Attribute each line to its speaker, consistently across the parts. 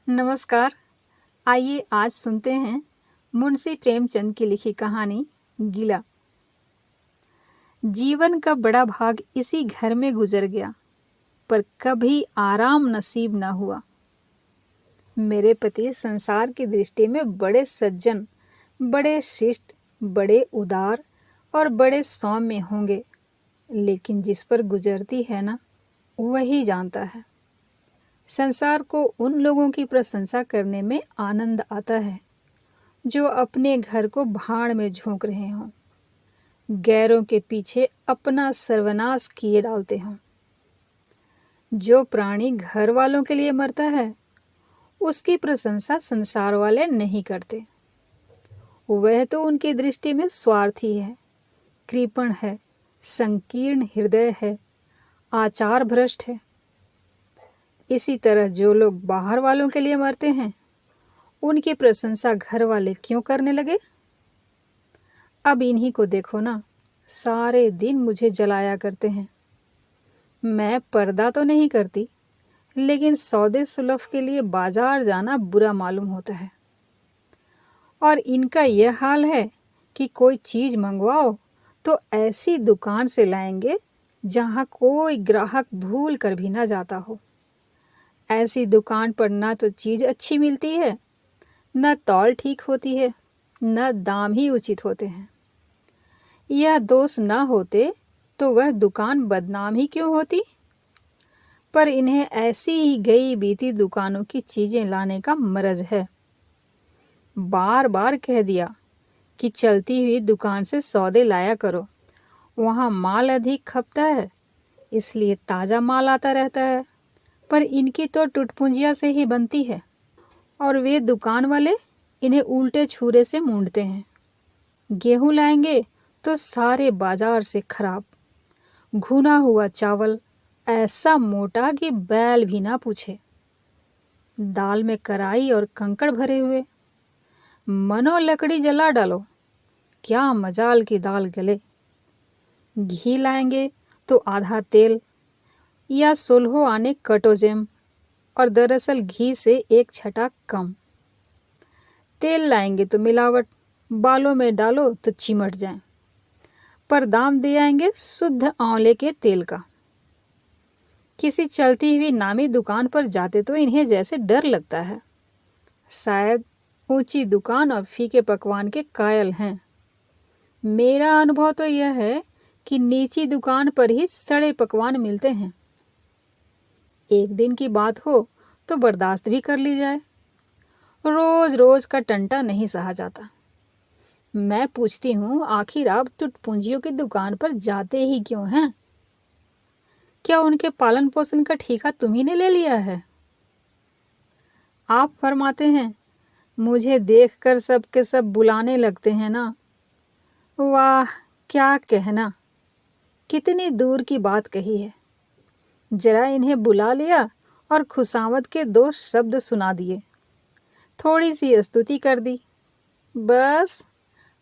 Speaker 1: नमस्कार। आइए आज सुनते हैं मुंशी प्रेमचंद की लिखी कहानी गीला। जीवन का बड़ा भाग इसी घर में गुजर गया, पर कभी आराम नसीब न हुआ। मेरे पति संसार की दृष्टि में बड़े सज्जन, बड़े शिष्ट, बड़े उदार और बड़े सौम्य होंगे, लेकिन जिस पर गुजरती है ना, वही जानता है। संसार को उन लोगों की प्रशंसा करने में आनंद आता है जो अपने घर को भाड़ में झोंक रहे हों, गैरों के पीछे अपना सर्वनाश किए डालते हों। जो प्राणी घर वालों के लिए मरता है, उसकी प्रशंसा संसार वाले नहीं करते। वह तो उनकी दृष्टि में स्वार्थी है, कृपण है, संकीर्ण हृदय है, आचार भ्रष्ट है। इसी तरह जो लोग बाहर वालों के लिए मरते हैं, उनकी प्रशंसा घर वाले क्यों करने लगे? अब इन्हीं को देखो ना, सारे दिन मुझे जलाया करते हैं। मैं पर्दा तो नहीं करती, लेकिन सौदे सुलभ के लिए बाजार जाना बुरा मालूम होता है। और इनका यह हाल है कि कोई चीज मंगवाओ तो ऐसी दुकान से लाएंगे जहां कोई ग्राहक भूल कर भी ना जाता हो। ऐसी दुकान पर ना तो चीज अच्छी मिलती है, न तौल ठीक होती है, न दाम ही उचित होते हैं। यह दोष न होते तो वह दुकान बदनाम ही क्यों होती? पर इन्हें ऐसी ही गई बीती दुकानों की चीजें लाने का मर्ज है। बार बार कह दिया कि चलती हुई दुकान से सौदे लाया करो, वहाँ माल अधिक खपता है, इसलिए ताज़ा माल आता रहता है। पर इनकी तो टुटपुंजिया से ही बनती है, और वे दुकान वाले इन्हें उल्टे छुरे से मूंढते हैं। गेहूं लाएंगे तो सारे बाजार से खराब, घुना हुआ चावल ऐसा मोटा कि बैल भी ना पूछे, दाल में कराई और कंकड़ भरे हुए। मनो लकड़ी जला डालो, क्या मजाल की दाल गले। घी लाएंगे तो आधा तेल या 16 आने कटोजेम, और दरअसल घी से एक छटा कम। तेल लाएंगे तो मिलावट, बालों में डालो तो चिमट जाए, पर दाम दे आएंगे शुद्ध आंवले के तेल का। किसी चलती हुई नामी दुकान पर जाते तो इन्हें जैसे डर लगता है। शायद ऊंची दुकान और फीके पकवान के कायल हैं। मेरा अनुभव तो यह है कि नीची दुकान पर ही सड़े पकवान मिलते हैं। एक दिन की बात हो तो बर्दाश्त भी कर ली जाए, रोज रोज का टंटा नहीं सहा जाता। मैं पूछती हूँ, आखिर आप टुटपुंजियों की दुकान पर जाते ही क्यों हैं? क्या उनके पालन पोषण का ठेका तुम्ही ने ले लिया है? आप फरमाते हैं, मुझे देखकर सब के सब बुलाने लगते हैं ना। वाह, क्या कहना, कितनी दूर की बात कही है। जरा इन्हें बुला लिया और खुशामद के 2 शब्द सुना दिए, थोड़ी सी स्तुति कर दी, बस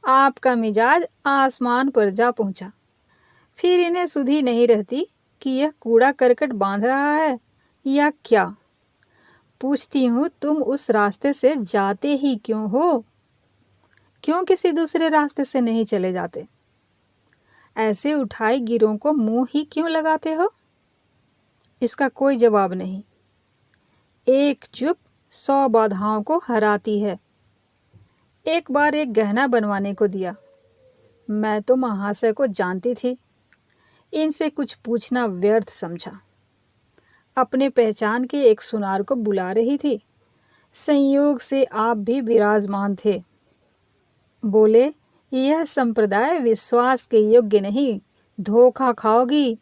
Speaker 1: आपका मिजाज आसमान पर जा पहुंचा। फिर इन्हें सुधी नहीं रहती कि यह कूड़ा करकट बांध रहा है या क्या। पूछती हूँ, तुम उस रास्ते से जाते ही क्यों हो? क्यों किसी दूसरे रास्ते से नहीं चले जाते? ऐसे उठाई गिरों को मुंह ही क्यों लगाते हो? इसका कोई जवाब नहीं। एक चुप 100 बाधाओं को हराती है। एक बार एक गहना बनवाने को दिया। मैं तो महाशय को जानती थी, इनसे कुछ पूछना व्यर्थ समझा। अपने पहचान के एक सुनार को बुला रही थी, संयोग से आप भी विराजमान थे। बोले, यह संप्रदाय विश्वास के योग्य नहीं, धोखा खाओगी।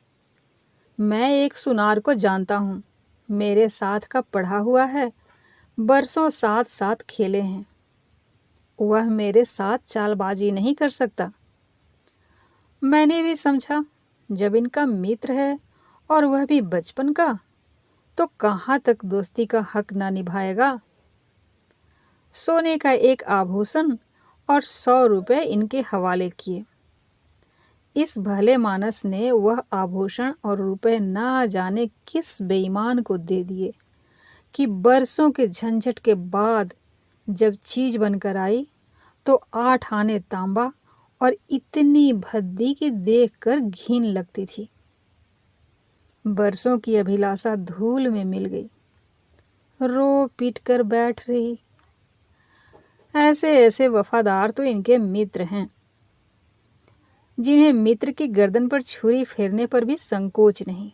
Speaker 1: मैं एक सुनार को जानता हूँ, मेरे साथ का पढ़ा हुआ है, बरसों साथ साथ खेले हैं। वह मेरे साथ चालबाजी नहीं कर सकता। मैंने भी समझा, जब इनका मित्र है और वह भी बचपन का, तो कहाँ तक दोस्ती का हक ना निभाएगा। सोने का एक आभूषण और 100 रुपये इनके हवाले किए। इस भले मानस ने वह आभूषण और रुपए ना जाने किस बेईमान को दे दिए कि बरसों के झंझट के बाद जब चीज बनकर आई तो 8 आने तांबा और इतनी भद्दी कि देखकर घिन लगती थी। बरसों की अभिलाषा धूल में मिल गई, रो पीट कर बैठ रही। ऐसे ऐसे वफादार तो इनके मित्र हैं, जिन्हें मित्र की गर्दन पर छुरी फेरने पर भी संकोच नहीं।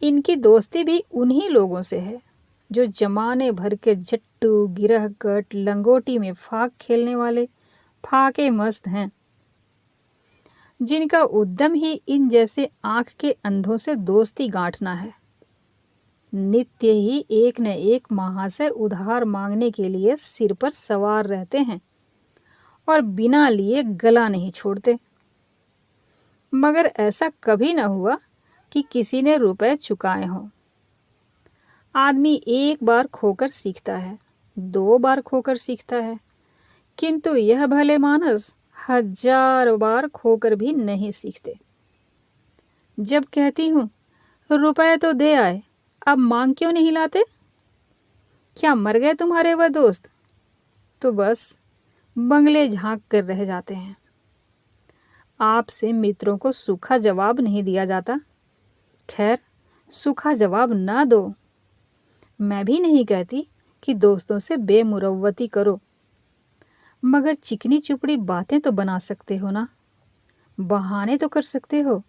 Speaker 1: इनकी दोस्ती भी उन्हीं लोगों से है जो जमाने भर के जट्टू, गिरहकट, लंगोटी में फाक खेलने वाले फाके मस्त हैं, जिनका उद्यम ही इन जैसे आंख के अंधों से दोस्ती गांठना है। नित्य ही एक न एक महाशय उधार मांगने के लिए सिर पर सवार रहते हैं और बिना लिए गला नहीं छोड़ते। मगर ऐसा कभी न हुआ कि किसी ने रुपए चुकाए हों। आदमी एक बार खोकर सीखता है, 2 बार खोकर सीखता है, किंतु यह भले मानस 1000 बार खोकर भी नहीं सीखते। जब कहती हूँ रुपए तो दे आए, अब मांग क्यों नहीं लाते? क्या मर गए तुम्हारे वह दोस्त? तो बस बंगले झांक कर रह जाते हैं। आपसे मित्रों को सूखा जवाब नहीं दिया जाता। खैर, सूखा जवाब ना दो। मैं भी नहीं कहती कि दोस्तों से बेमुरव्वती करो, मगर चिकनी चुपड़ी बातें तो बना सकते हो ना, बहाने तो कर सकते हो।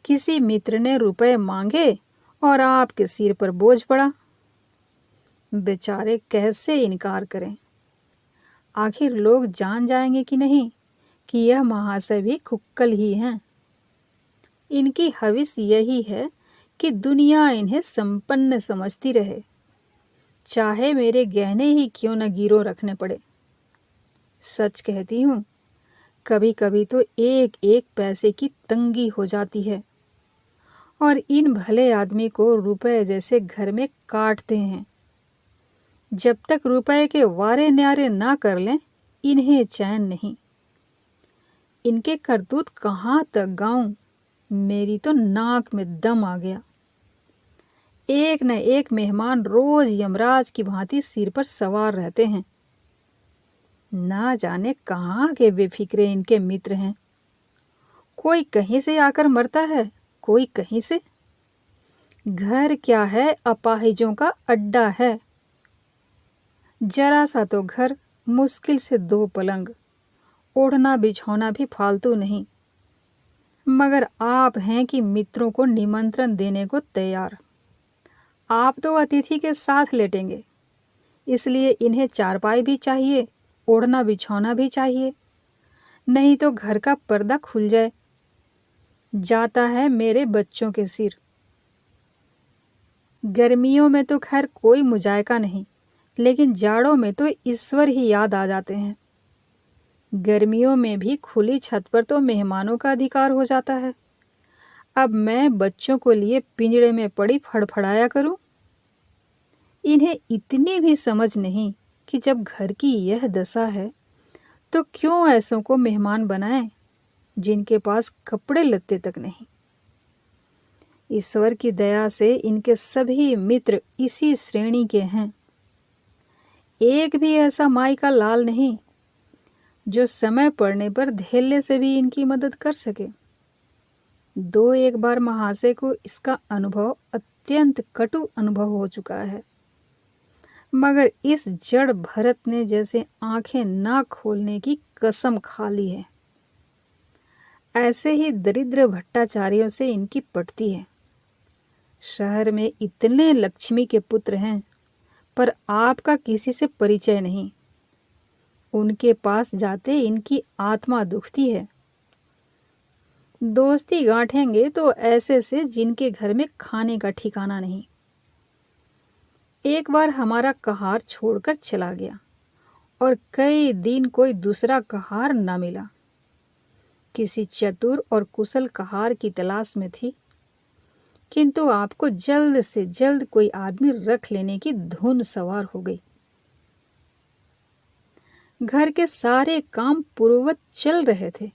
Speaker 1: किसी मित्र ने रुपए मांगे और आपके सिर पर बोझ पड़ा। बेचारे कैसे इनकार करें? आखिर लोग जान जाएंगे कि नहीं कि यह महाशय भी खुक्कल ही हैं। इनकी हविस यही है कि दुनिया इन्हें संपन्न समझती रहे, चाहे मेरे गहने ही क्यों न गिरो रखने पड़े। सच कहती हूँ, कभी कभी तो एक एक पैसे की तंगी हो जाती है और इन भले आदमी को रुपए जैसे घर में काटते हैं। जब तक रुपए के वारे न्यारे ना कर लें, इन्हें चैन नहीं। इनके करतूत कहाँ तक गाऊं? मेरी तो नाक में दम आ गया। एक न एक मेहमान रोज यमराज की भांति सिर पर सवार रहते हैं। ना जाने कहाँ के बेफिक्रे इनके मित्र हैं। कोई कहीं से आकर मरता है, कोई कहीं से। घर क्या है, अपाहिजों का अड्डा है। जरा सा तो घर, मुश्किल से 2 पलंग, ओढ़ना बिछौना भी फालतू नहीं। मगर आप हैं कि मित्रों को निमंत्रण देने को तैयार। आप तो अतिथि के साथ लेटेंगे, इसलिए इन्हें चारपाई भी चाहिए, ओढ़ना बिछौना भी चाहिए, नहीं तो घर का पर्दा खुल जाए। जाता है मेरे बच्चों के सिर। गर्मियों में तो खैर कोई मुजायका नहीं, लेकिन जाड़ों में तो ईश्वर ही याद आ जाते हैं। गर्मियों में भी खुली छत पर तो मेहमानों का अधिकार हो जाता है। अब मैं बच्चों को लिए पिंजड़े में पड़ी फड़फड़ाया करूं? इन्हें इतनी भी समझ नहीं कि जब घर की यह दशा है तो क्यों ऐसों को मेहमान बनाएं जिनके पास कपड़े लत्ते तक नहीं। ईश्वर की दया से इनके सभी मित्र इसी श्रेणी के हैं। एक भी ऐसा माई का लाल नहीं जो समय पड़ने पर धेले से भी इनकी मदद कर सके। 2-1 बार महाशय को इसका अनुभव अत्यंत कटु अनुभव हो चुका है, मगर इस जड़ भरत ने जैसे आंखें ना खोलने की कसम खा ली है। ऐसे ही दरिद्र भट्टाचार्यों से इनकी पटती है। शहर में इतने लक्ष्मी के पुत्र हैं, पर आपका किसी से परिचय नहीं। उनके पास जाते इनकी आत्मा दुखती है। दोस्ती गांठेंगे तो ऐसे से जिनके घर में खाने का ठिकाना नहीं। एक बार हमारा कहार छोड़कर चला गया और कई दिन कोई दूसरा कहार न मिला। किसी चतुर और कुशल कहार की तलाश में थी, किंतु आपको जल्द से जल्द कोई आदमी रख लेने की धुन सवार हो गई। घर के सारे काम पूर्ववत चल रहे थे,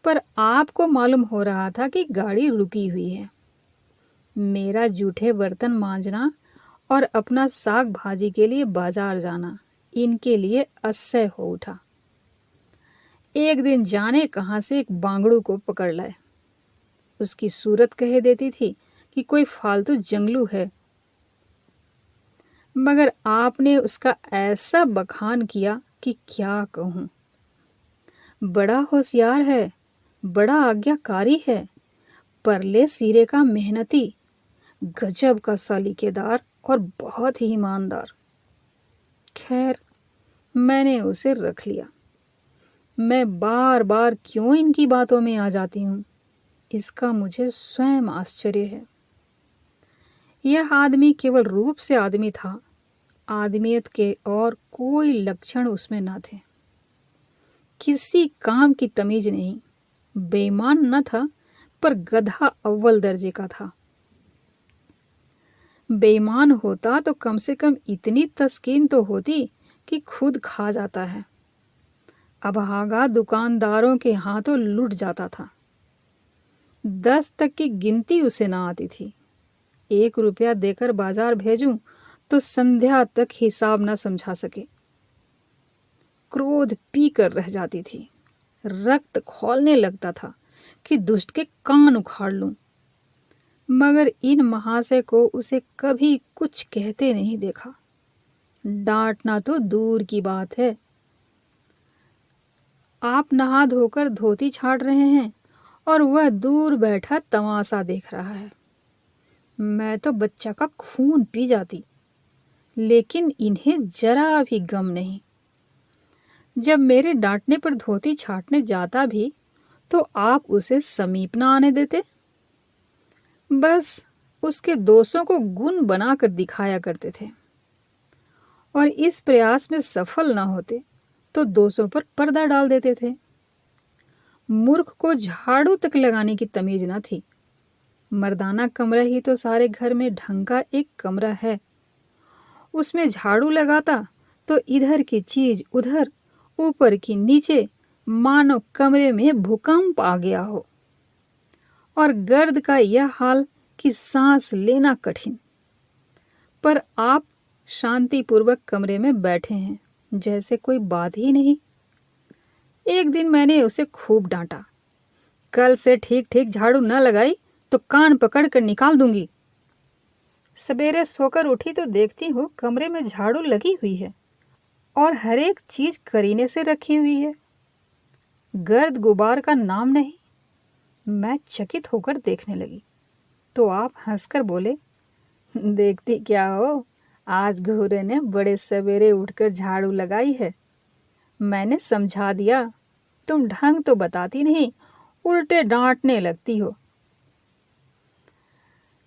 Speaker 1: पर आपको मालूम हो रहा था कि गाड़ी रुकी हुई है। मेरा जूठे बर्तन मांजना और अपना साग भाजी के लिए बाजार जाना इनके लिए असह्य हो उठा। एक दिन जाने कहाँ से एक बांगड़ू को पकड़ लाए। उसकी सूरत कह देती थी कि कोई फालतू जंगलू है, मगर आपने उसका ऐसा बखान किया कि क्या कहूँ। बड़ा होशियार है, बड़ा आज्ञाकारी है, परले सिरे का मेहनती, गजब का सलीकेदार और बहुत ही ईमानदार। खैर, मैंने उसे रख लिया। मैं बार बार क्यों इनकी बातों में आ जाती हूँ, इसका मुझे स्वयं आश्चर्य है। यह आदमी केवल रूप से आदमी था, आदमियत के और कोई लक्षण उसमें न थे। किसी काम की तमीज नहीं, बेईमान न था, पर गधा अव्वल दर्जे का था। बेईमान होता तो कम से कम इतनी तस्कीन तो होती कि खुद खा जाता है। अभागा दुकानदारों के हाथों लुट जाता था। 10 तक की गिनती उसे ना आती थी। 1 रुपया देकर बाजार भेजूं तो संध्या तक हिसाब न समझा सके। क्रोध पी कर रह जाती थी। रक्त खौलने लगता था कि दुष्ट के कान उखाड़ लूं, मगर इन महाशय को उसे कभी कुछ कहते नहीं देखा। डांटना तो दूर की बात है। आप नहा धोकर धोती छाड़ रहे हैं और वह दूर बैठा तमाशा देख रहा है। मैं तो बच्चा का खून पी जाती, लेकिन इन्हें जरा भी गम नहीं। जब मेरे डांटने पर धोती छाटने जाता भी तो आप उसे समीप न आने देते। बस उसके दोषों को गुण बनाकर दिखाया करते थे, और इस प्रयास में सफल न होते तो दोषों पर पर्दा डाल देते थे। मूर्ख को झाड़ू तक लगाने की तमीज न थी। मर्दाना कमरा ही तो सारे घर में ढंग का एक कमरा है। उसमें झाड़ू लगाता तो इधर की चीज उधर, ऊपर की नीचे, मानो कमरे में भूकंप आ गया हो। और गर्द का यह हाल कि सांस लेना कठिन। पर आप शांतिपूर्वक कमरे में बैठे हैं, जैसे कोई बात ही नहीं। एक दिन मैंने उसे खूब डांटा। कल से ठीक ठीक झाड़ू न लगाई तो कान पकड़ कर निकाल दूंगी। सवेरे सोकर उठी तो देखती हूँ कमरे में झाड़ू लगी हुई है और हर एक चीज करीने से रखी हुई है। गर्द गुबार का नाम नहीं। मैं चकित होकर देखने लगी तो आप हंसकर बोले, देखती क्या हो, आज घूरे ने बड़े सवेरे उठकर झाड़ू लगाई है। मैंने समझा दिया, तुम ढंग तो बताती नहीं, उल्टे डांटने लगती हो।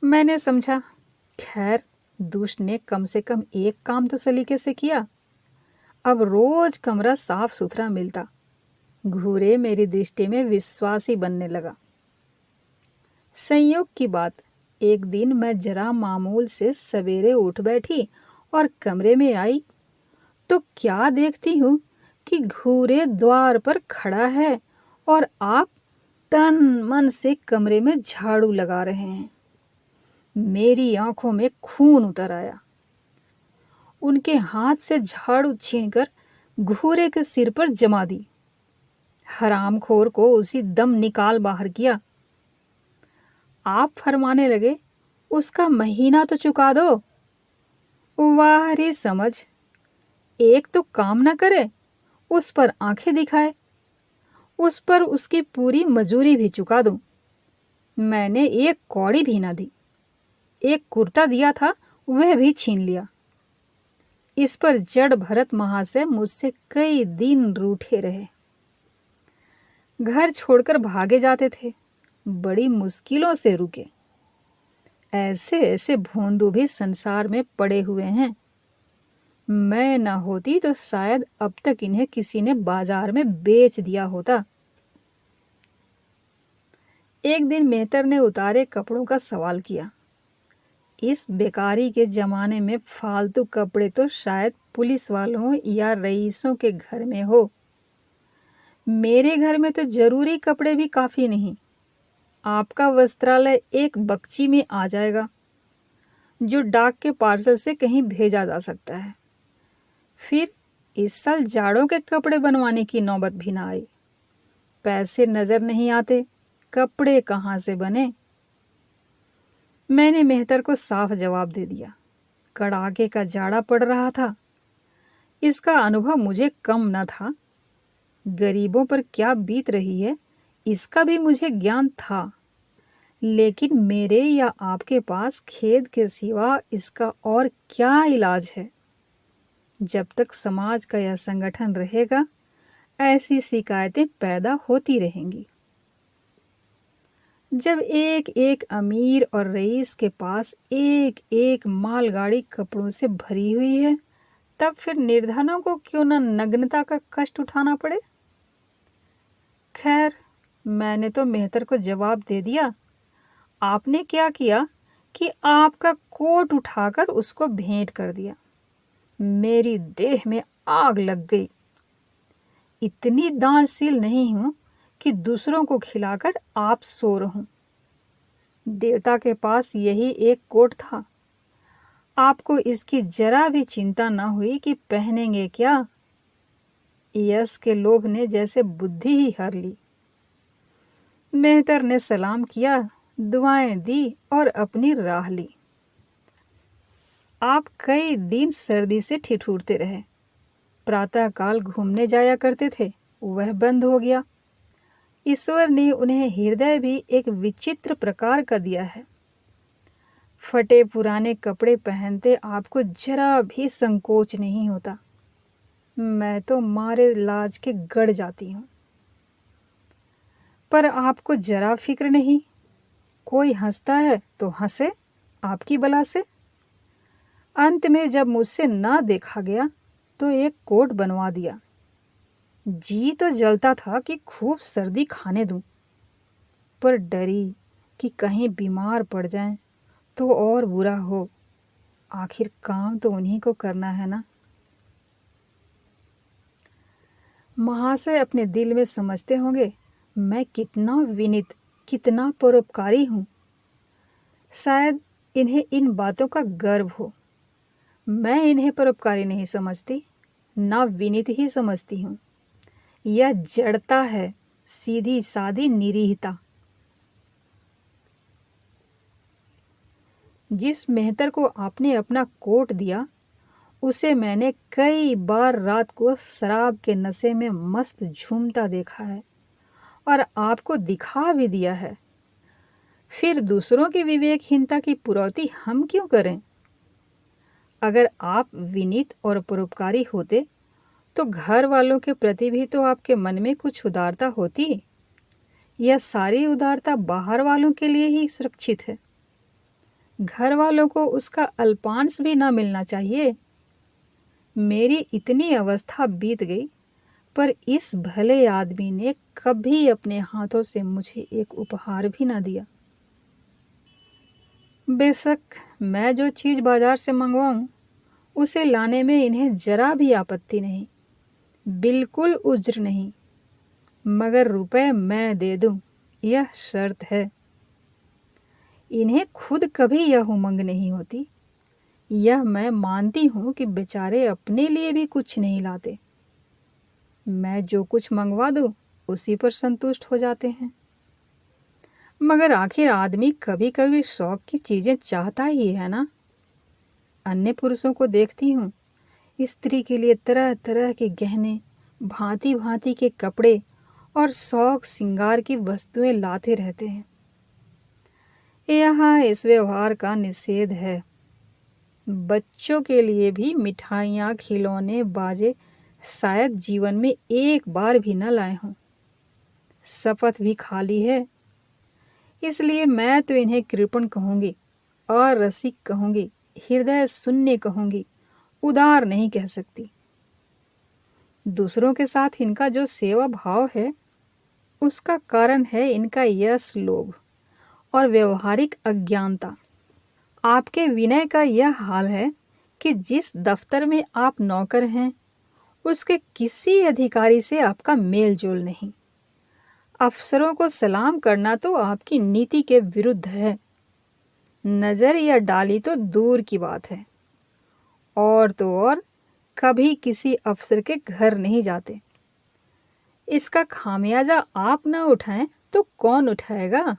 Speaker 1: मैंने समझा, खैर दुष्ट ने कम से कम एक काम तो सलीके से किया। अब रोज कमरा साफ सुथरा मिलता। घूरे मेरी दृष्टि में विश्वासी बनने लगा। संयोग की बात, एक दिन मैं जरा मामूल से सवेरे उठ बैठी और कमरे में आई तो क्या देखती हूँ कि घूरे द्वार पर खड़ा है और आप तन मन से कमरे में झाड़ू लगा रहे हैं। मेरी आंखों में खून उतर आया। उनके हाथ से झाड़ू छीनकर घूरे के सिर पर जमा दी। हरामखोर को उसी दम निकाल बाहर किया। आप फरमाने लगे, उसका महीना तो चुका दो। वाह रे समझ, एक तो काम न करे, उस पर आंखें दिखाए, उस पर उसकी पूरी मजूरी भी चुका दूं। मैंने एक कौड़ी भी ना दी। एक कुर्ता दिया था, वह भी छीन लिया। इस पर जड़ भरत महाशय मुझसे कई दिन रूठे रहे। घर छोड़कर भागे जाते थे, बड़ी मुश्किलों से रुके। ऐसे ऐसे भोंदू भी संसार में पड़े हुए हैं। मैं न होती तो शायद अब तक इन्हें किसी ने बाजार में बेच दिया होता। एक दिन मेहतर ने उतारे कपड़ों का सवाल किया। इस बेकारी के जमाने में फालतू कपड़े तो शायद पुलिस वालों या रईसों के घर में हो। मेरे घर में तो जरूरी कपड़े भी काफी नहीं। आपका वस्त्रालय एक बक्ची में आ जाएगा। जो डाक के पार्सल से कहीं भेजा जा सकता है। फिर इस साल जाड़ों के कपड़े बनवाने की नौबत भी ना आई। पैसे नजर नहीं आते, कपड़े कहाँ से बने? मैंने मेहतर को साफ जवाब दे दिया। कड़ाके का जाड़ा पड़ रहा था, इसका अनुभव मुझे कम न था। गरीबों पर क्या बीत रही है इसका भी मुझे ज्ञान था, लेकिन मेरे या आपके पास खेद के सिवा इसका और क्या इलाज है? जब तक समाज का यह संगठन रहेगा, ऐसी शिकायतें पैदा होती रहेंगी। जब एक एक अमीर और रईस के पास एक एक मालगाड़ी कपड़ों से भरी हुई है, तब फिर निर्धनों को क्यों न नग्नता का कष्ट उठाना पड़े? खैर, मैंने तो मेहतर को जवाब दे दिया। आपने क्या किया कि आपका कोट उठाकर उसको भेंट कर दिया। मेरी देह में आग लग गई। इतनी दानशील नहीं हूं कि दूसरों को खिलाकर आप सो रहूं। देवता के पास यही एक कोट था, आपको इसकी जरा भी चिंता न हुई कि पहनेंगे क्या। यश के लोभ ने जैसे बुद्धि ही हर ली। मेहतर ने सलाम किया, दुआएं दी और अपनी राह ली। आप कई दिन सर्दी से ठिठुरते रहे। प्रातःकाल घूमने जाया करते थे, वह बंद हो गया। ईश्वर ने उन्हें हृदय भी एक विचित्र प्रकार का दिया है। फटे पुराने कपड़े पहनते आपको जरा भी संकोच नहीं होता। मैं तो मारे लाज के गड़ जाती हूँ। पर आपको जरा फिक्र नहीं। कोई हंसता है तो हंसे, आपकी बला से। अंत में जब मुझसे ना देखा गया तो एक कोट बनवा दिया। जी तो जलता था कि खूब सर्दी खाने दूं, पर डरी कि कहीं बीमार पड़ जाएं तो और बुरा हो। आखिर काम तो उन्हीं को करना है ना। महाशय अपने दिल में समझते होंगे मैं कितना विनीत, कितना परोपकारी हूँ। शायद इन्हें इन बातों का गर्व हो। मैं इन्हें परोपकारी नहीं समझती, ना विनीत ही समझती हूँ। यह जड़ता है, सीधी सादी निरीहता। जिस मेहतर को आपने अपना कोट दिया, उसे मैंने कई बार रात को शराब के नशे में मस्त झूमता देखा है और आपको दिखा भी दिया है। फिर दूसरों की विवेकहीनता की पुरौती हम क्यों करें? अगर आप विनीत और परोपकारी होते तो घर वालों के प्रति भी तो आपके मन में कुछ उदारता होती। यह सारी उदारता बाहर वालों के लिए ही सुरक्षित है। घर वालों को उसका अल्पांश भी ना मिलना चाहिए। मेरी इतनी अवस्था बीत गई, पर इस भले आदमी ने कभी अपने हाथों से मुझे एक उपहार भी ना दिया। बेशक मैं जो चीज़ बाजार से मंगवाऊं, उसे लाने में इन्हें जरा भी आपत्ति नहीं, बिल्कुल उज्र नहीं, मगर रुपए मैं दे दूं, यह शर्त है। इन्हें खुद कभी यह उमंग नहीं होती। यह मैं मानती हूं कि बेचारे अपने लिए भी कुछ नहीं लाते। मैं जो कुछ मंगवा दूं, उसी पर संतुष्ट हो जाते हैं। मगर आखिर आदमी कभी कभी शौक की चीजें चाहता ही है ना। अन्य पुरुषों को देखती हूँ, स्त्री के लिए तरह तरह के गहने, भांति भांति के कपड़े और शौक श्रृंगार की वस्तुएं लाते रहते हैं। यहाँ इस व्यवहार का निषेध है। बच्चों के लिए भी मिठाइयाँ, खिलौने, बाजे शायद जीवन में एक बार भी न लाए हों। शपथ भी खाली है। इसलिए मैं तो इन्हें कृपण कहूँगी और रसिक कहूँगी, हृदय शून्य कहूँगी, उदार नहीं कह सकती। दूसरों के साथ इनका जो सेवा भाव है, उसका कारण है इनका यश लोभ और व्यवहारिक अज्ञानता। आपके विनय का यह हाल है कि जिस दफ्तर में आप नौकर हैं, उसके किसी अधिकारी से आपका मेल जोल नहीं। अफसरों को सलाम करना तो आपकी नीति के विरुद्ध है। नज़र या डाली तो दूर की बात है। और तो और कभी किसी अफसर के घर नहीं जाते। इसका खामियाजा आप ना उठाएं तो कौन उठाएगा?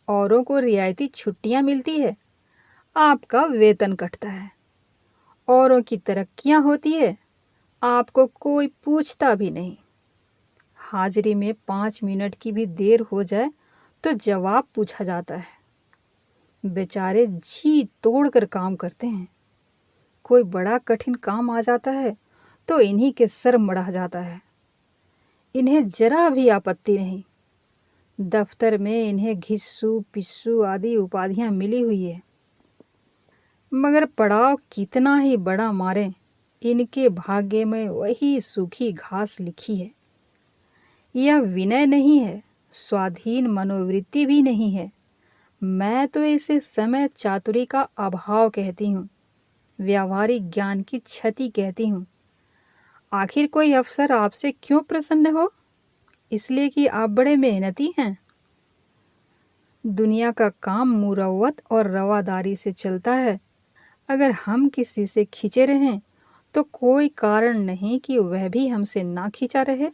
Speaker 1: औरों को रियायती छुट्टियां मिलती है, आपका वेतन कटता है। औरों की तरक्कियां होती है, आपको कोई पूछता भी नहीं। हाजिरी में 5 मिनट की भी देर हो जाए तो जवाब पूछा जाता है। बेचारे जी तोड़ कर काम करते हैं। कोई बड़ा कठिन काम आ जाता है तो इन्हीं के सर मढ़ा जाता है। इन्हें जरा भी आपत्ति नहीं। दफ्तर में इन्हें घिस्सू पिस्सू आदि उपाधियां मिली हुई है, मगर पड़ाव कितना ही बड़ा मारे, इनके भाग्य में वही सूखी घास लिखी है। यह विनय नहीं है, स्वाधीन मनोवृत्ति भी नहीं है। मैं तो इसे समय चातुरी का अभाव कहती हूँ, व्यावहारिक ज्ञान की क्षति कहती हूँ। आखिर कोई अफसर आपसे क्यों प्रसन्न हो? इसलिए कि आप बड़े मेहनती हैं। दुनिया का काम मुरव्वत और रवादारी से चलता है। अगर हम किसी से खींचे रहें तो कोई कारण नहीं कि वह भी हमसे ना खींचा रहे।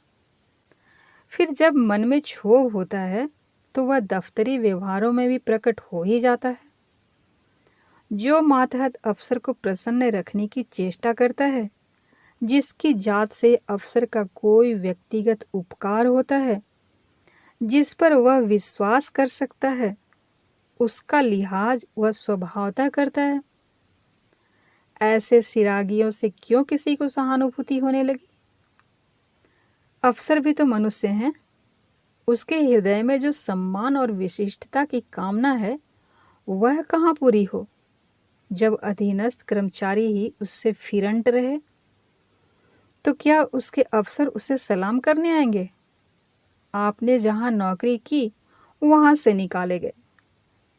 Speaker 1: फिर जब मन में क्षोभ होता है तो वह दफ्तरी व्यवहारों में भी प्रकट हो ही जाता है। जो मातहत अफसर को प्रसन्न रखने की चेष्टा करता है, जिसकी जात से अफसर का कोई व्यक्तिगत उपकार होता है, जिस पर वह विश्वास कर सकता है, उसका लिहाज वह स्वभावतः करता है। ऐसे सिरागियों से क्यों किसी को सहानुभूति होने लगी? अफसर भी तो मनुष्य हैं। उसके हृदय में जो सम्मान और विशिष्टता की कामना है, वह कहाँ पूरी हो जब अधीनस्थ कर्मचारी ही उससे फिरंट रहे? तो क्या उसके अफसर उसे सलाम करने आएंगे? आपने जहाँ नौकरी की वहाँ से निकाले गए,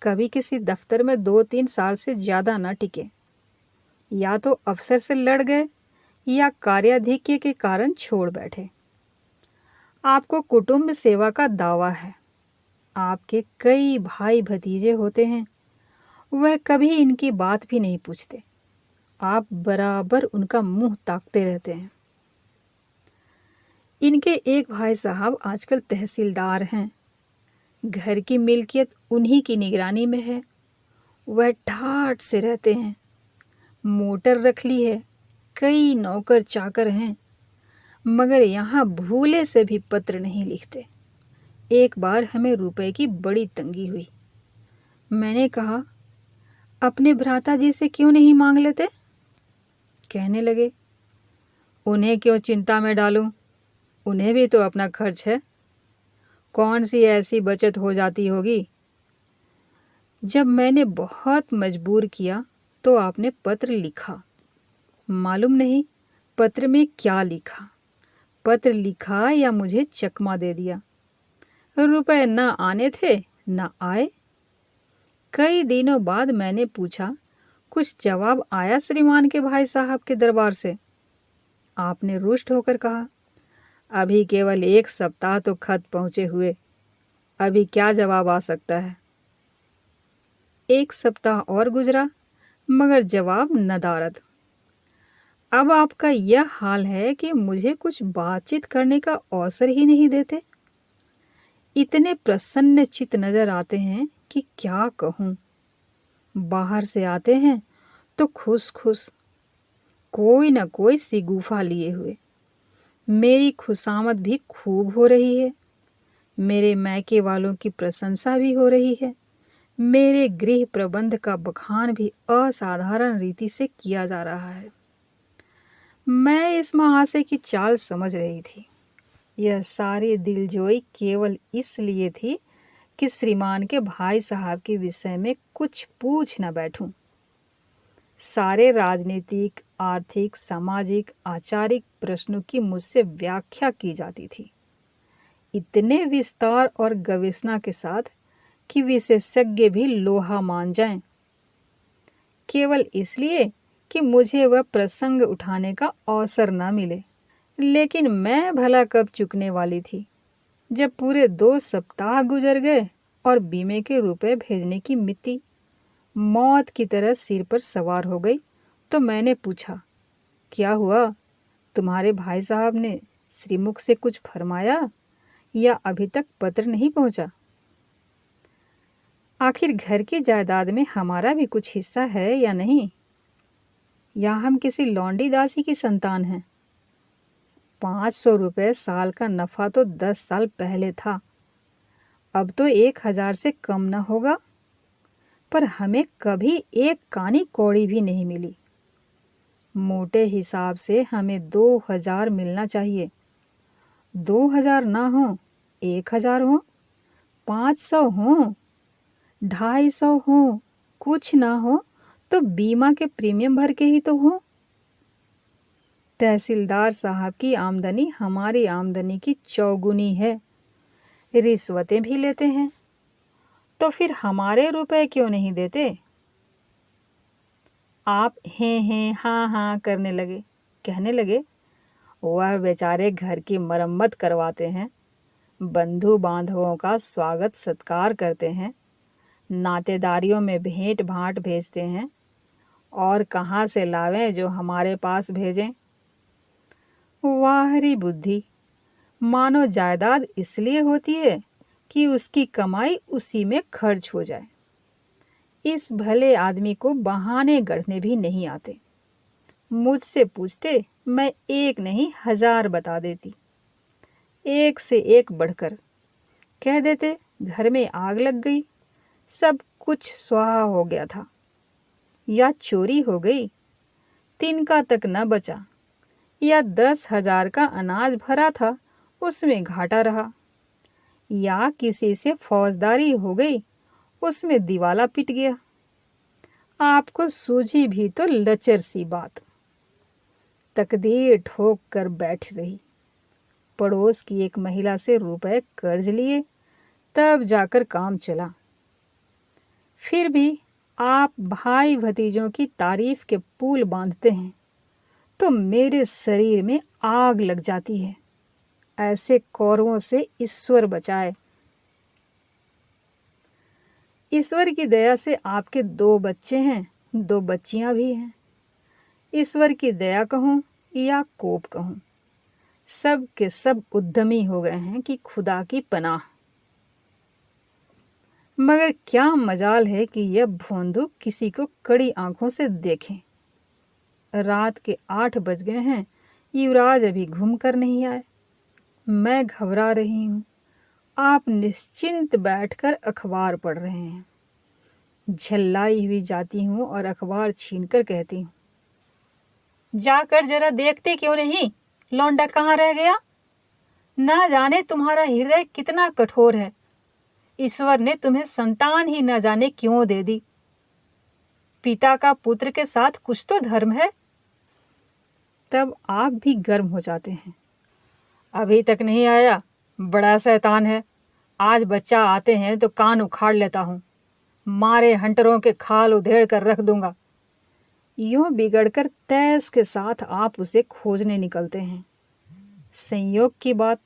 Speaker 1: कभी किसी दफ्तर में 2-3 साल से ज़्यादा न टिके। या तो अफसर से लड़ गए या कार्याधिक्य के कारण छोड़ बैठे। आपको कुटुंब सेवा का दावा है। आपके कई भाई भतीजे होते हैं, वह कभी इनकी बात भी नहीं पूछते। आप बराबर उनका मुंह ताकते रहते हैं। इनके एक भाई साहब आजकल तहसीलदार हैं। घर की मिल्कियत उन्हीं की निगरानी में है। वह ठाठ से रहते हैं। मोटर रख ली है, कई नौकर चाकर हैं, मगर यहाँ भूले से भी पत्र नहीं लिखते। एक बार हमें रुपए की बड़ी तंगी हुई। मैंने कहा, अपने भ्राता जी से क्यों नहीं मांग लेते? कहने लगे, उन्हें क्यों चिंता में डालूं? उन्हें भी तो अपना खर्च है। कौन सी ऐसी बचत हो जाती होगी? जब मैंने बहुत मजबूर किया तो आपने पत्र लिखा। मालूम नहीं पत्र में क्या लिखा। पत्र लिखा या मुझे चकमा दे दिया। रुपए न आने थे न आए। कई दिनों बाद मैंने पूछा, कुछ जवाब आया श्रीमान के भाई साहब के दरबार से? आपने रुष्ट होकर कहा, अभी केवल 1 सप्ताह तो खत पहुंचे हुए, अभी क्या जवाब आ सकता है। 1 सप्ताह और गुजरा, मगर जवाब नदारद। अब आपका यह हाल है कि मुझे कुछ बातचीत करने का अवसर ही नहीं देते। इतने प्रसन्न चित्त नजर आते हैं कि क्या कहूँ। बाहर से आते हैं तो खुश खुश, कोई न कोई सिगुफा लिए हुए। मेरी खुशामद भी खूब हो रही है। मेरे मैके वालों की प्रशंसा भी हो रही है। मेरे गृह प्रबंध का बखान भी असाधारण रीति से किया जा रहा है। मैं इस महाशय की चाल समझ रही थी। यह सारी दिलजोई केवल इसलिए थी कि श्रीमान के भाई साहब के विषय में कुछ पूछ न बैठूं। सारे राजनीतिक, आर्थिक, सामाजिक, आचारिक प्रश्नों की मुझसे व्याख्या की जाती थी, इतने विस्तार और गवेषणा के साथ कि विशेषज्ञ भी लोहा मान जाएं। केवल इसलिए कि मुझे वह प्रसंग उठाने का अवसर न मिले। लेकिन मैं भला कब चुकने वाली थी, जब पूरे 2 सप्ताह गुजर गए और बीमे के रुपए भेजने की मिति। मौत की तरह सिर पर सवार हो गई तो मैंने पूछा, क्या हुआ? तुम्हारे भाई साहब ने श्रीमुख से कुछ फरमाया या अभी तक पत्र नहीं पहुंचा? आखिर घर की जायदाद में हमारा भी कुछ हिस्सा है या नहीं? या हम किसी लौंडी दासी की संतान हैं? 500 रुपये साल का नफा तो 10 साल पहले था, अब तो 1000 से कम न होगा। पर हमें कभी एक कानी कौड़ी भी नहीं मिली। मोटे हिसाब से हमें 2000 मिलना चाहिए। 2000 ना हो, 1000 हो, 500 हो, 250 हो, कुछ ना हो तो बीमा के प्रीमियम भर के ही तो हो। तहसीलदार साहब की आमदनी हमारी आमदनी की चौगुनी है, रिश्वतें भी लेते हैं, तो फिर हमारे रुपए क्यों नहीं देते? आप हैं हाँ हाँ करने लगे, कहने लगे, वह बेचारे घर की मरम्मत करवाते हैं, बंधु बांधवों का स्वागत सत्कार करते हैं, नातेदारियों में भेंट भाट भेजते हैं, और कहाँ से लावें जो हमारे पास भेजें। वाहरी बुद्धि, मानो जायदाद इसलिए होती है कि उसकी कमाई उसी में खर्च हो जाए। इस भले आदमी को बहाने गढ़ने भी नहीं आते। मुझसे पूछते, मैं एक नहीं 1000 बता देती, एक से एक बढ़कर। कह देते घर में आग लग गई, सब कुछ स्वाहा हो गया था, या चोरी हो गई, तिनका तक न बचा, या 10,000 का अनाज भरा था उसमें घाटा रहा, या किसी से फौजदारी हो गई, उसमें दिवाला पिट गया। आपको सूझी भी तो लचर सी बात। तकदीर ठोक कर बैठ रही। पड़ोस की एक महिला से रुपए कर्ज लिए, तब जाकर काम चला। फिर भी आप भाई भतीजों की तारीफ के पुल बांधते हैं तो मेरे शरीर में आग लग जाती है। ऐसे कौरवों से ईश्वर बचाए। ईश्वर की दया से आपके 2 बच्चे हैं, 2 बच्चियां भी हैं। ईश्वर की दया कहूं या कोप कहूं, सब के सब उद्यमी हो गए हैं कि खुदा की पनाह। मगर क्या मजाल है कि यह भोंदू किसी को कड़ी आंखों से देखें। रात के 8 बज गए हैं, युवराज अभी घूम कर नहीं आए। मैं घबरा रही हूं, आप निश्चिंत बैठकर अखबार पढ़ रहे हैं। झल्लाई हुई जाती हूं और अखबार छीनकर कहती हूं, जाकर जरा देखते क्यों नहीं, लौंडा कहाँ रह गया? ना जाने तुम्हारा हृदय कितना कठोर है, ईश्वर ने तुम्हें संतान ही न जाने क्यों दे दी। पिता का पुत्र के साथ कुछ तो धर्म है। तब आप भी गर्म हो जाते हैं। अभी तक नहीं आया, बड़ा शैतान है। आज बच्चा आते हैं तो कान उखाड़ लेता हूं, मारे हंटरों के खाल उधेड़ कर रख दूंगा। यूं बिगड़कर तैस के साथ आप उसे खोजने निकलते हैं। संयोग की बात,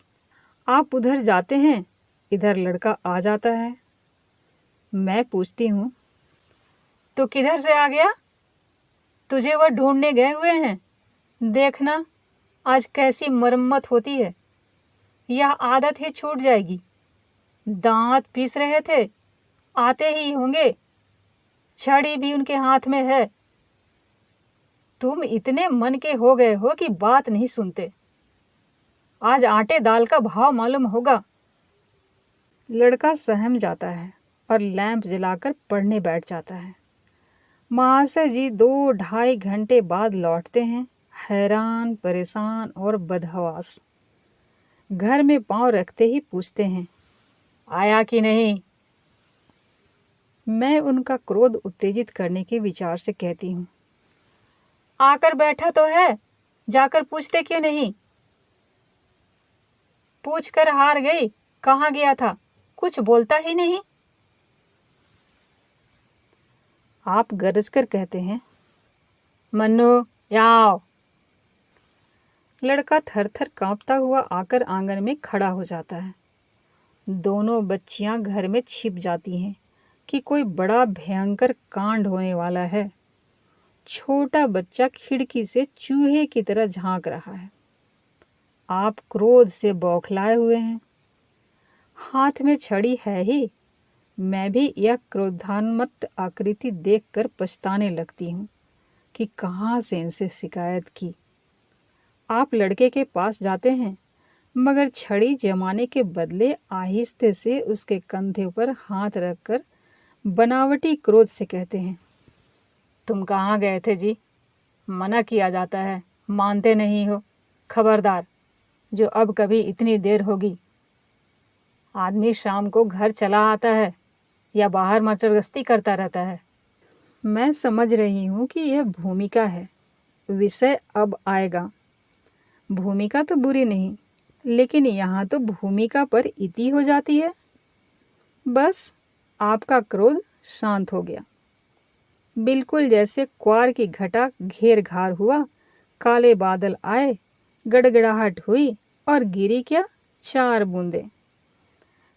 Speaker 1: आप उधर जाते हैं, इधर लड़का आ जाता है। मैं पूछती हूं, तो किधर से आ गया? तुझे वह ढूंढने गए हुए हैं। देखना आज कैसी मरम्मत होती है, यह आदत ही छूट जाएगी। दांत पीस रहे थे, आते ही होंगे, छड़ी भी उनके हाथ में है। तुम इतने मन के हो गए हो कि बात नहीं सुनते। आज आटे दाल का भाव मालूम होगा। लड़का सहम जाता है और लैंप जलाकर पढ़ने बैठ जाता है। महाशय जी 2-2.5 घंटे बाद लौटते हैं, हैरान, परेशान और बदहवास। घर में पांव रखते ही पूछते हैं, आया कि नहीं? मैं उनका क्रोध उत्तेजित करने के विचार से कहती हूँ, आकर बैठा तो है, जाकर पूछते क्यों नहीं? पूछ कर हार गई, कहाँ गया था, कुछ बोलता ही नहीं। आप गरज कर कहते हैं, मन्नू आओ। लड़का थर थर कांपता हुआ आकर आंगन में खड़ा हो जाता है। दोनों बच्चियां घर में छिप जाती हैं, कि कोई बड़ा भयंकर कांड होने वाला है। छोटा बच्चा खिड़की से चूहे की तरह झांक रहा है। आप क्रोध से बौखलाए हुए हैं। हाथ में छड़ी है ही। मैं भी यह क्रोधान्मत्त आकृति देखकर पछताने लगती हूँ कि कहाँ से इनसे शिकायत की। आप लड़के के पास जाते हैं, मगर छड़ी जमाने के बदले आहिस्ते से उसके कंधे पर हाथ रखकर बनावटी क्रोध से कहते हैं, तुम कहाँ गए थे जी? मना किया जाता है, मानते नहीं हो। खबरदार, जो अब कभी इतनी देर होगी। आदमी शाम को घर चला आता है या बाहर मचरगस्ती करता रहता है। मैं समझ रही हूँ कि यह भूमिका है, विषय अब आएगा। भूमिका तो बुरी नहीं, लेकिन यहाँ तो भूमिका पर इति हो जाती है। बस आपका क्रोध शांत हो गया, बिल्कुल जैसे क्वार की घटा घेर घार हुआ, काले बादल आए, गड़गड़ाहट हुई और गिरी क्या 4 बूंदें।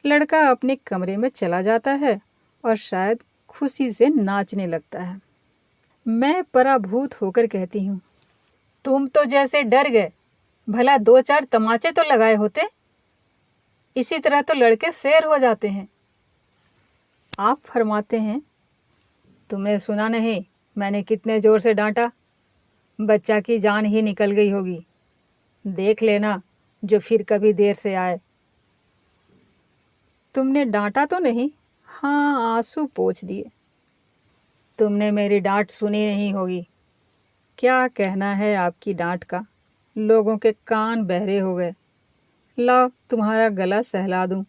Speaker 1: लड़का अपने कमरे में चला जाता है और शायद खुशी से नाचने लगता है। मैं पराभूत होकर कहती हूँ, तुम तो जैसे डर गए, भला 2-4 तमाचे तो लगाए होते। इसी तरह तो लड़के शेर हो जाते हैं। आप फरमाते हैं, तुमने सुना नहीं मैंने कितने जोर से डांटा? बच्चा की जान ही निकल गई होगी। देख लेना जो फिर कभी देर से आए। तुमने डांटा तो नहीं? हाँ, आंसू पोंछ दिए। तुमने मेरी डांट सुनी नहीं होगी। क्या कहना है आपकी डांट का? लोगों के कान बहरे हो गए। लाओ तुम्हारा गला सहला दूं।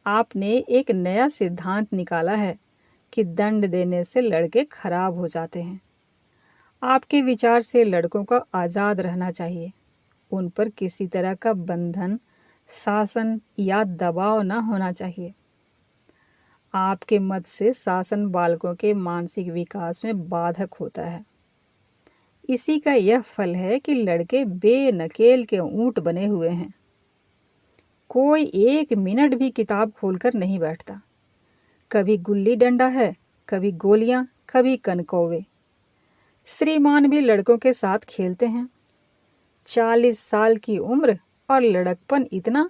Speaker 1: आपने एक नया सिद्धांत निकाला है कि दंड देने से लड़के खराब हो जाते हैं। आपके विचार से लड़कों को आज़ाद रहना चाहिए। उन पर किसी तरह का बंधन, शासन या दबाव न होना चाहिए। आपके मत से शासन बालकों के मानसिक विकास में बाधक होता है। इसी का यह फल है कि लड़के बेनकेल के ऊंट बने हुए हैं। कोई 1 मिनट भी किताब खोलकर नहीं बैठता। कभी गुल्ली डंडा है, कभी गोलियां, कभी कनकौवे। श्रीमान भी लड़कों के साथ खेलते हैं। 40 साल की उम्र और लड़कपन इतना।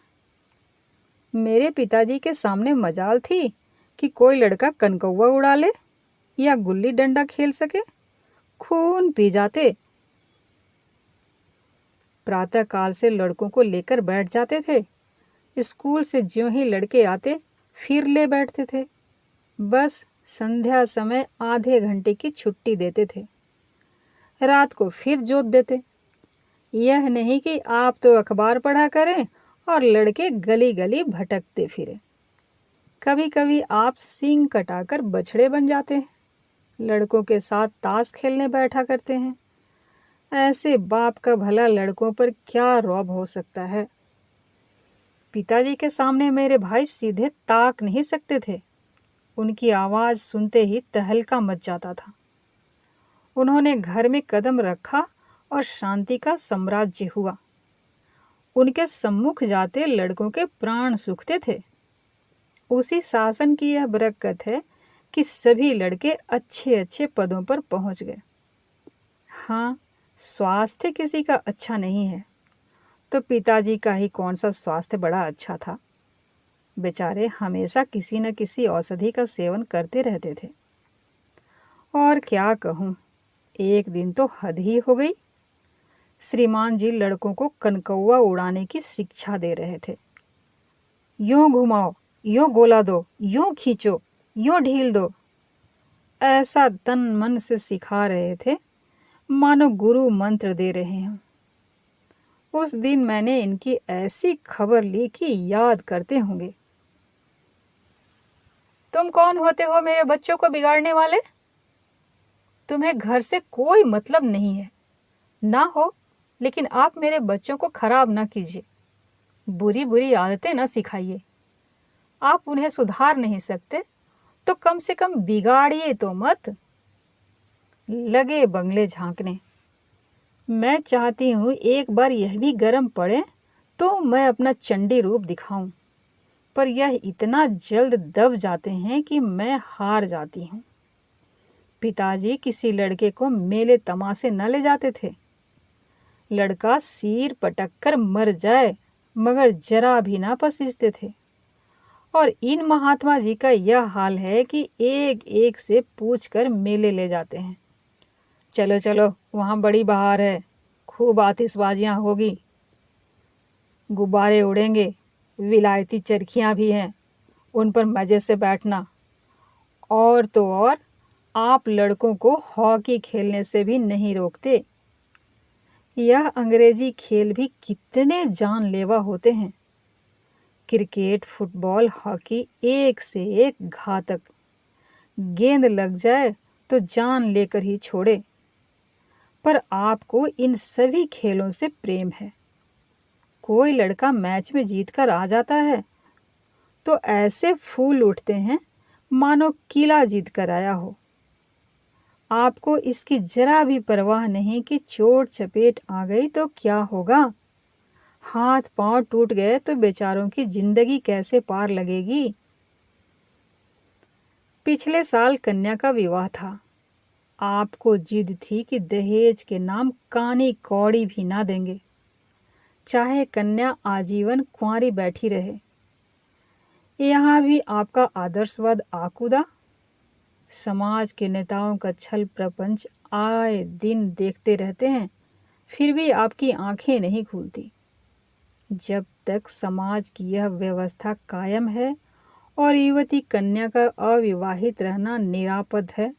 Speaker 1: मेरे पिताजी के सामने मजाल थी कि कोई लड़का कनकौवा उड़ा ले या गुल्ली डंडा खेल सके। खून पी जाते। प्रातःकाल से लड़कों को लेकर बैठ जाते थे। स्कूल से ज्यों ही लड़के आते फिर ले बैठते थे। बस संध्या समय आधे घंटे की छुट्टी देते थे। रात को फिर जोत देते। यह नहीं कि आप तो अखबार पढ़ा करें और लड़के गली गली भटकते फिरे। कभी कभी आप सींग कटाकर बछड़े बन जाते हैं। लड़कों के साथ ताश खेलने बैठा करते हैं। ऐसे बाप का भला लड़कों पर क्या रौब हो सकता है। पिताजी के सामने मेरे भाई सीधे ताक नहीं सकते थे। उनकी आवाज़ सुनते ही तहलका मच जाता था। उन्होंने घर में कदम रखा और शांति का साम्राज्य हुआ। उनके सम्मुख जाते लड़कों के प्राण सूखते थे। उसी शासन की यह बरकत है कि सभी लड़के अच्छे अच्छे पदों पर पहुंच गए। हाँ, स्वास्थ्य किसी का अच्छा नहीं है तो पिताजी का ही कौन सा स्वास्थ्य बड़ा अच्छा था। बेचारे हमेशा किसी न किसी औषधि का सेवन करते रहते थे। और क्या कहूँ, एक दिन तो हद ही हो गई। श्रीमान जी लड़कों को कनकौवा उड़ाने की शिक्षा दे रहे थे। यूं घुमाओ, यूं गोला दो, यूं खींचो, यूं ढील दो। ऐसा तन मन से सिखा रहे थे मानो गुरु मंत्र दे रहे हों। उस दिन मैंने इनकी ऐसी खबर ली कि याद करते होंगे। तुम कौन होते हो मेरे बच्चों को बिगाड़ने वाले? तुम्हें घर से कोई मतलब नहीं है। ना हो, लेकिन आप मेरे बच्चों को खराब ना कीजिए। बुरी बुरी आदतें ना सिखाइए। आप उन्हें सुधार नहीं सकते तो कम से कम बिगाड़िए तो मत। लगे बंगले झांकने। मैं चाहती हूँ एक बार यह भी गर्म पड़े तो मैं अपना चंडी रूप दिखाऊं। पर यह इतना जल्द दब जाते हैं कि मैं हार जाती हूँ। पिताजी किसी लड़के को मेले तमाशे न ले जाते थे। लड़का सिर पटक कर मर जाए मगर जरा भी ना पसीजते थे। और इन महात्मा जी का यह हाल है कि एक एक से पूछ कर मेले ले जाते हैं। चलो चलो, वहाँ बड़ी बहार है, खूब आतिशबाजियाँ होगी, गुब्बारे उड़ेंगे, विलायती चरखियाँ भी हैं, उन पर मज़े से बैठना। और तो और आप लड़कों को हॉकी खेलने से भी नहीं रोकते। यह अंग्रेजी खेल भी कितने जानलेवा होते हैं। क्रिकेट, फुटबॉल, हॉकी एक से एक घातक। गेंद लग जाए तो जान लेकर ही छोड़े। पर आपको इन सभी खेलों से प्रेम है। कोई लड़का मैच में जीतकर आ जाता है तो ऐसे फूल उठते हैं मानो किला जीत कर आया हो। आपको इसकी जरा भी परवाह नहीं कि चोट चपेट आ गई तो क्या होगा। हाथ पांव टूट गए तो बेचारों की जिंदगी कैसे पार लगेगी। पिछले साल कन्या का विवाह था। आपको जिद थी कि दहेज के नाम कानी कौड़ी भी ना देंगे, चाहे कन्या आजीवन कुंवारी बैठी रहे। यहाँ भी आपका आदर्शवाद आकूदा। समाज के नेताओं का छल प्रपंच आए दिन देखते रहते हैं, फिर भी आपकी आंखें नहीं खुलती। जब तक समाज की यह व्यवस्था कायम है और युवती कन्या का अविवाहित रहना निरापद है,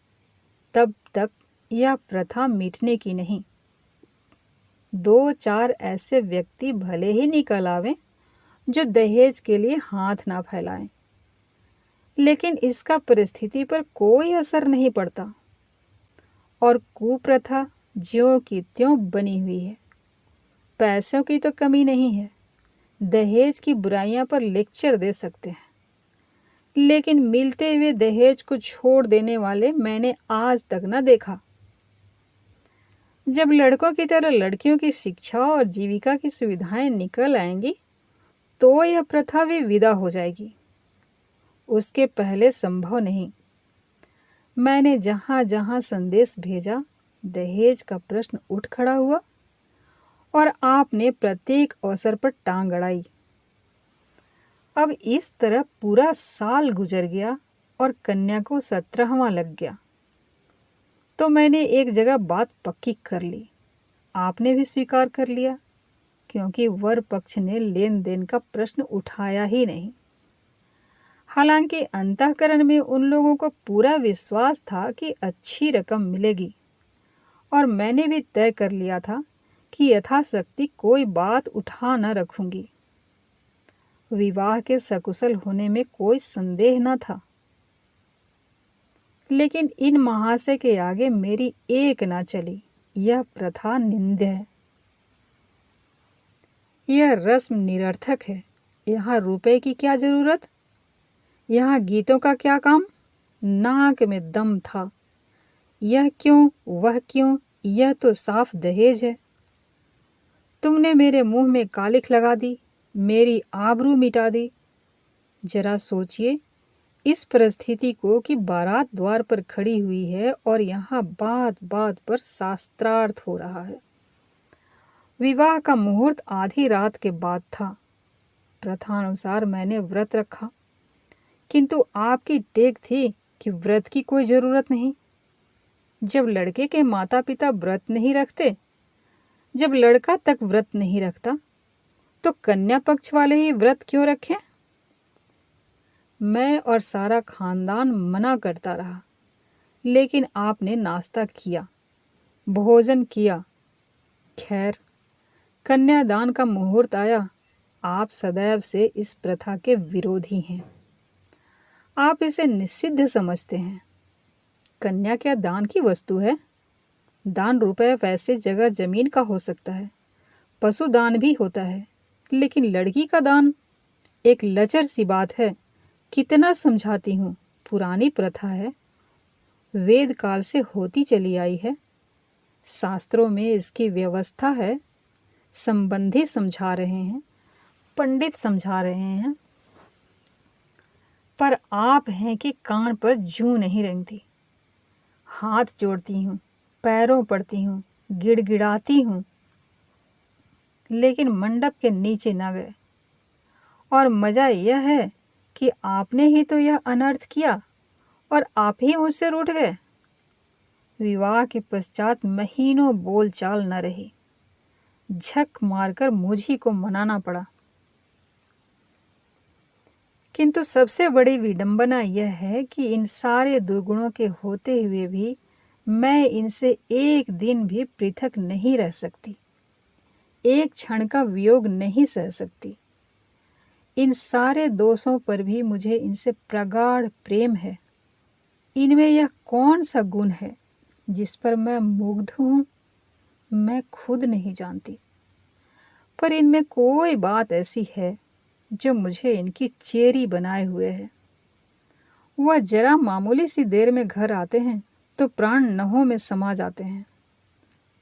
Speaker 1: तब तक यह प्रथा मिटने की नहीं। 2-4 ऐसे व्यक्ति भले ही निकल आवें जो दहेज के लिए हाथ ना फैलाएं, लेकिन इसका परिस्थिति पर कोई असर नहीं पड़ता और कुप्रथा ज्यों की त्यों बनी हुई है। पैसों की तो कमी नहीं है, दहेज की बुराइयां पर लेक्चर दे सकते हैं, लेकिन मिलते हुए दहेज को छोड़ देने वाले मैंने आज तक न देखा। जब लड़कों की तरह लड़कियों की शिक्षा और जीविका की सुविधाएं निकल आएंगी तो यह प्रथा भी विदा हो जाएगी, उसके पहले संभव नहीं। मैंने जहां जहां संदेश भेजा दहेज का प्रश्न उठ खड़ा हुआ और आपने प्रत्येक अवसर पर टांग अड़ाई। अब इस तरह पूरा साल गुजर गया और कन्या को 17वां लग गया तो मैंने एक जगह बात पक्की कर ली। आपने भी स्वीकार कर लिया, क्योंकि वर पक्ष ने लेन देन का प्रश्न उठाया ही नहीं। हालांकि अंतःकरण में उन लोगों को पूरा विश्वास था कि अच्छी रकम मिलेगी और मैंने भी तय कर लिया था कि यथाशक्ति कोई बात उठा न रखूंगी। विवाह के सकुशल होने में कोई संदेह न था, लेकिन इन महाशय के आगे मेरी एक ना चली। यह प्रथा निंद्य है, यह रस्म निरर्थक है। यहाँ रुपए की क्या जरूरत, यहाँ गीतों का क्या काम। नाक में दम था, यह क्यों वह क्यों, यह तो साफ दहेज है। तुमने मेरे मुंह में कालिख लगा दी, मेरी आबरू मिटा दी। जरा सोचिए इस परिस्थिति को कि बारात द्वार पर खड़ी हुई है और यहाँ बात बात पर शास्त्रार्थ हो रहा है। विवाह का मुहूर्त आधी रात के बाद था। प्रथानुसार मैंने व्रत रखा, किंतु आपकी टेक थी कि व्रत की कोई जरूरत नहीं। जब लड़के के माता पिता व्रत नहीं रखते, जब लड़का तक व्रत नहीं रखता, तो कन्या पक्ष वाले ही व्रत क्यों रखें। मैं और सारा खानदान मना करता रहा, लेकिन आपने नाश्ता किया, भोजन किया। खैर, कन्यादान का मुहूर्त आया। आप सदैव से इस प्रथा के विरोधी हैं, आप इसे निषिद्ध समझते हैं। कन्या क्या दान की वस्तु है। दान रुपए वैसे जगह जमीन का हो सकता है, पशु दान भी होता है, लेकिन लड़की का दान एक लचर सी बात है। कितना समझाती हूँ, पुरानी प्रथा है, वेद काल से होती चली आई है, शास्त्रों में इसकी व्यवस्था है। संबंधी समझा रहे हैं, पंडित समझा रहे हैं, पर आप हैं कि कान पर जूं नहीं रेंगती। हाथ जोड़ती हूँ, पैरों पड़ती हूँ, गिड़गिड़ाती हूँ, लेकिन मंडप के नीचे न गए। और मज़ा यह है कि आपने ही तो यह अनर्थ किया और आप ही मुझसे रूठ गए। विवाह के पश्चात महीनों बोलचाल न रही। झक मारकर मुझी को मनाना पड़ा। किंतु सबसे बड़ी विडंबना यह है कि इन सारे दुर्गुणों के होते हुए भी मैं इनसे एक दिन भी पृथक नहीं रह सकती, एक क्षण का वियोग नहीं सह सकती। इन सारे दोषों पर भी मुझे इनसे प्रगाढ़ प्रेम है। इनमें यह कौन सा गुण है जिस पर मैं मुग्ध हूँ, मैं खुद नहीं जानती। पर इनमें कोई बात ऐसी है जो मुझे इनकी चेरी बनाए हुए है। वह जरा मामूली सी देर में घर आते हैं तो प्राण नहों में समा जाते हैं।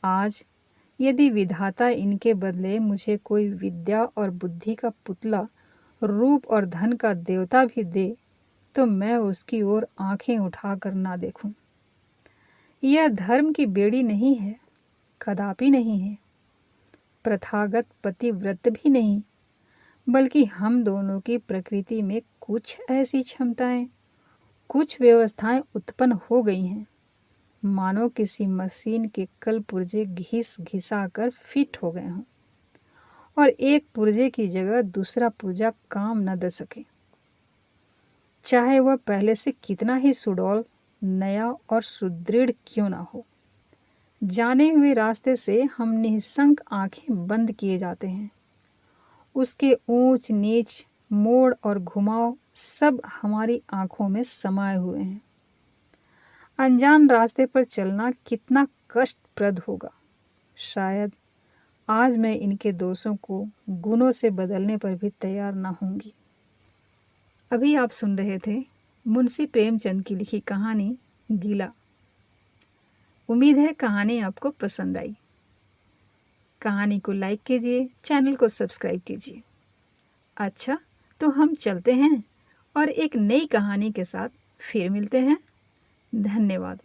Speaker 1: आज यदि विधाता इनके बदले मुझे कोई विद्या और बुद्धि का पुतला, रूप और धन का देवता भी दे तो मैं उसकी ओर आंखें उठाकर ना देखूं। यह धर्म की बेड़ी नहीं है, कदापि नहीं है। प्रथागत पतिव्रत भी नहीं, बल्कि हम दोनों की प्रकृति में कुछ ऐसी क्षमताएं, कुछ व्यवस्थाएं उत्पन्न हो गई हैं, मानो किसी मशीन के कल पुर्जे घिस घिसा कर फिट हो गए हों और एक पुर्जे की जगह दूसरा पुर्जा काम न दे सके, चाहे वह पहले से कितना ही सुडौल, नया और सुदृढ़ क्यों ना हो। जाने हुए रास्ते से हम निःशंक आंखें बंद किए जाते हैं। उसके ऊंच नीच, मोड़ और घुमाव सब हमारी आंखों में समाये हुए हैं। अनजान रास्ते पर चलना कितना कष्टप्रद होगा। शायद आज मैं इनके दोषों को गुणों से बदलने पर भी तैयार न होंगी। अभी आप सुन रहे थे मुंशी प्रेमचंद की लिखी कहानी गीला। उम्मीद है कहानी आपको पसंद आई। कहानी को लाइक कीजिए, चैनल को सब्सक्राइब कीजिए। अच्छा, तो हम चलते हैं और एक नई कहानी के साथ फिर मिलते हैं। धन्यवाद।